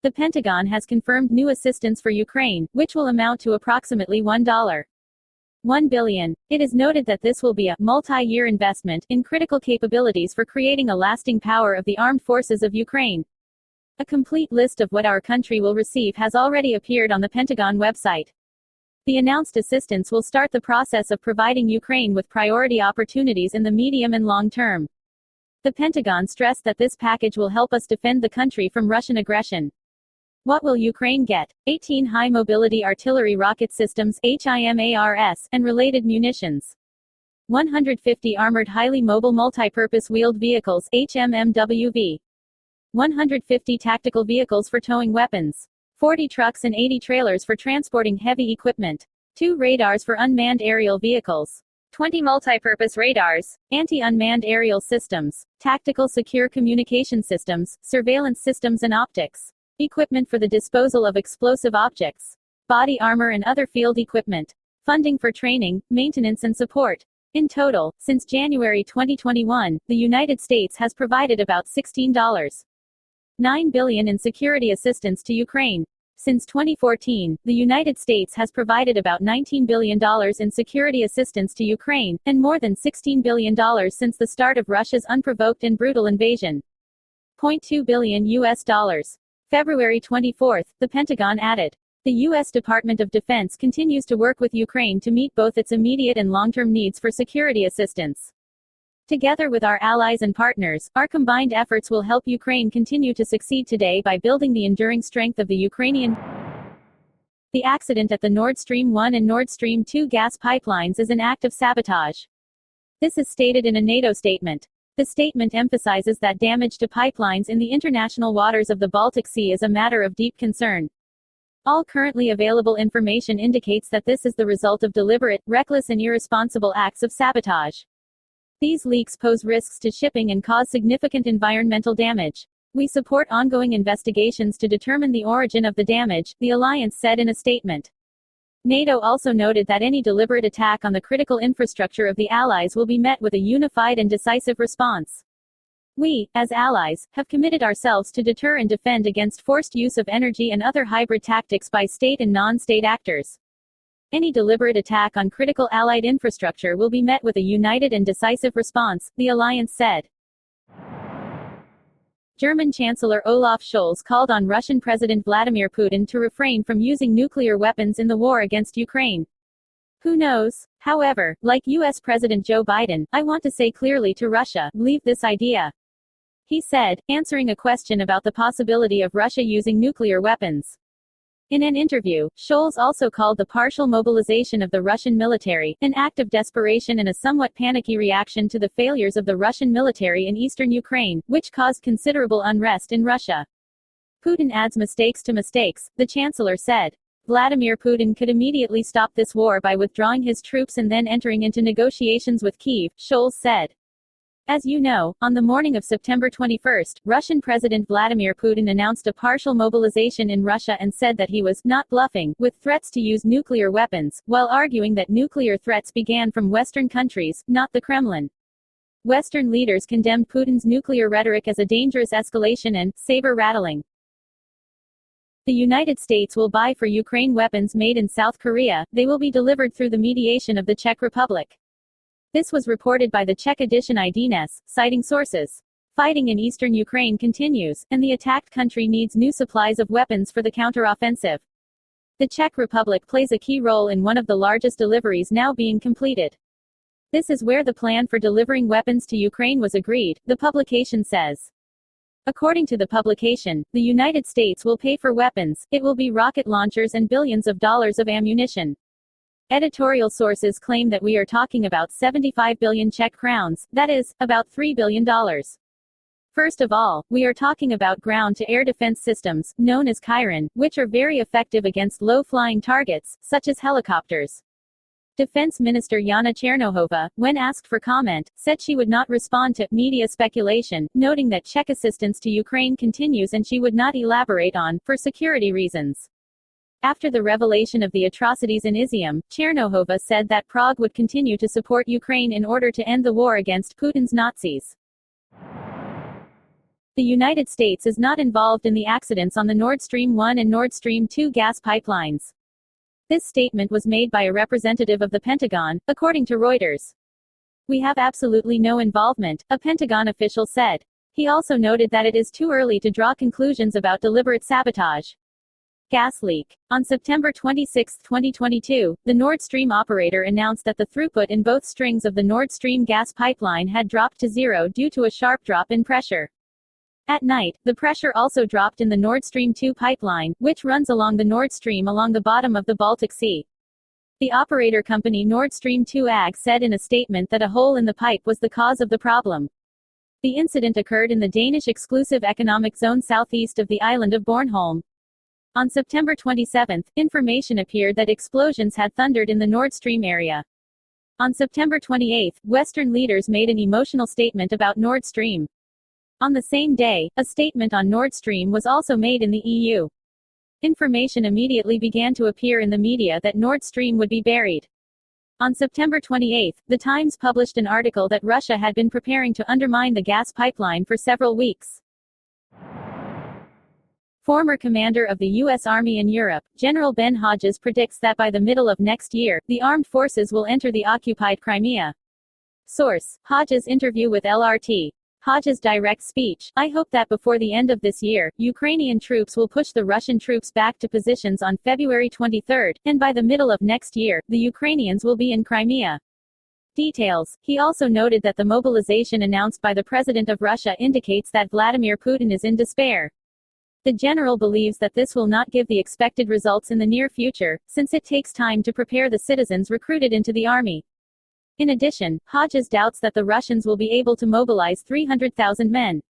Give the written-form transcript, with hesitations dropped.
The Pentagon has confirmed new assistance for Ukraine, which will amount to approximately $1.1 billion. It is noted that this will be a multi-year investment in critical capabilities for creating a lasting power of the armed forces of Ukraine. A complete list of what our country will receive has already appeared on the Pentagon website. The announced assistance will start the process of providing Ukraine with priority opportunities in the medium and long term. The Pentagon stressed that this package will help us defend the country from Russian aggression. What will Ukraine get? 18 high-mobility artillery rocket systems HIMARS, and related munitions. 150 armored highly mobile multipurpose wheeled vehicles HMMWV. 150 tactical vehicles for towing weapons. 40 trucks and 80 trailers for transporting heavy equipment. 2 radars for unmanned aerial vehicles. 20 multipurpose radars, anti-unmanned aerial systems, tactical secure communication systems, surveillance systems and optics. Equipment for the disposal of explosive objects. Body armor and other field equipment. Funding for training, maintenance and support. In total, since January 2021, the United States has provided about $16.9 billion in security assistance to Ukraine. Since 2014, the United States has provided about $19 billion in security assistance to Ukraine, and more than $16 billion since the start of Russia's unprovoked and brutal invasion. $0.2 billion US. February 24, the Pentagon added. The U.S. Department of Defense continues to work with Ukraine to meet both its immediate and long-term needs for security assistance. Together with our allies and partners, our combined efforts will help Ukraine continue to succeed today by building the enduring strength of the Ukrainian. The accident at the Nord Stream 1 and Nord Stream 2 gas pipelines is an act of sabotage. This is stated in a NATO statement. The statement emphasizes that damage to pipelines in the international waters of the Baltic Sea is a matter of deep concern. All currently available information indicates that this is the result of deliberate, reckless and irresponsible acts of sabotage. These leaks pose risks to shipping and cause significant environmental damage. We support ongoing investigations to determine the origin of the damage, the alliance said in a statement. NATO also noted that any deliberate attack on the critical infrastructure of the Allies will be met with a unified and decisive response. We, as allies, have committed ourselves to deter and defend against forced use of energy and other hybrid tactics by state and non-state actors. Any deliberate attack on critical Allied infrastructure will be met with a united and decisive response, the alliance said. German Chancellor Olaf Scholz called on Russian President Vladimir Putin to refrain from using nuclear weapons in the war against Ukraine. Who knows? However, like U.S. President Joe Biden, I want to say clearly to Russia, leave this idea. He said, answering a question about the possibility of Russia using nuclear weapons. In an interview, Scholz also called the partial mobilization of the Russian military an act of desperation and a somewhat panicky reaction to the failures of the Russian military in eastern Ukraine, which caused considerable unrest in Russia. Putin adds mistakes to mistakes, the chancellor said. Vladimir Putin could immediately stop this war by withdrawing his troops and then entering into negotiations with Kyiv, Scholz said. As you know, on the morning of September 21, Russian President Vladimir Putin announced a partial mobilization in Russia and said that he was not bluffing with threats to use nuclear weapons, while arguing that nuclear threats began from Western countries, not the Kremlin. Western leaders condemned Putin's nuclear rhetoric as a dangerous escalation and saber-rattling. The United States will buy for Ukraine weapons made in South Korea. They will be delivered through the mediation of the Czech Republic. This was reported by the Czech edition IDNES, citing sources. Fighting in eastern Ukraine continues, and the attacked country needs new supplies of weapons for the counteroffensive. The Czech Republic plays a key role in one of the largest deliveries now being completed. This is where the plan for delivering weapons to Ukraine was agreed, the publication says. According to the publication, the United States will pay for weapons, it will be rocket launchers and billions of dollars of ammunition. Editorial sources claim that we are talking about 75 billion Czech crowns, that is, about $3 billion. First of all, we are talking about ground-to-air defense systems, known as Chiron, which are very effective against low-flying targets, such as helicopters. Defense Minister Jana Černochová, when asked for comment, said she would not respond to media speculation, noting that Czech assistance to Ukraine continues and she would not elaborate on, for security reasons. After the revelation of the atrocities in Izium, Černochová said that Prague would continue to support Ukraine in order to end the war against Putin's Nazis. The United States is not involved in the accidents on the Nord Stream 1 and Nord Stream 2 gas pipelines. This statement was made by a representative of the Pentagon, according to Reuters. "We have absolutely no involvement," a Pentagon official said. He also noted that it is too early to draw conclusions about deliberate sabotage. Gas leak. On September 26, 2022, the Nord Stream operator announced that the throughput in both strings of the Nord Stream gas pipeline had dropped to zero due to a sharp drop in pressure. At night, the pressure also dropped in the Nord Stream 2 pipeline, which runs along the Nord Stream along the bottom of the Baltic Sea. The operator company Nord Stream 2 AG said in a statement that a hole in the pipe was the cause of the problem. The incident occurred in the Danish exclusive economic zone southeast of the island of Bornholm. On September 27, information appeared that explosions had thundered in the Nord Stream area. On September 28, Western leaders made an emotional statement about Nord Stream. On the same day, a statement on Nord Stream was also made in the EU. Information immediately began to appear in the media that Nord Stream would be buried. On September 28, The Times published an article that Russia had been preparing to undermine the gas pipeline for several weeks. Former commander of the U.S. Army in Europe, General Ben Hodges predicts that by the middle of next year, the armed forces will enter the occupied Crimea. Source: Hodges' interview with LRT. Hodges' direct speech: "I hope that before the end of this year, Ukrainian troops will push the Russian troops back to positions on February 23, and by the middle of next year, the Ukrainians will be in Crimea." Details. He also noted that the mobilization announced by the President of Russia indicates that Vladimir Putin is in despair. The general believes that this will not give the expected results in the near future, since it takes time to prepare the citizens recruited into the army. In addition, Hodges doubts that the Russians will be able to mobilize 300,000 men.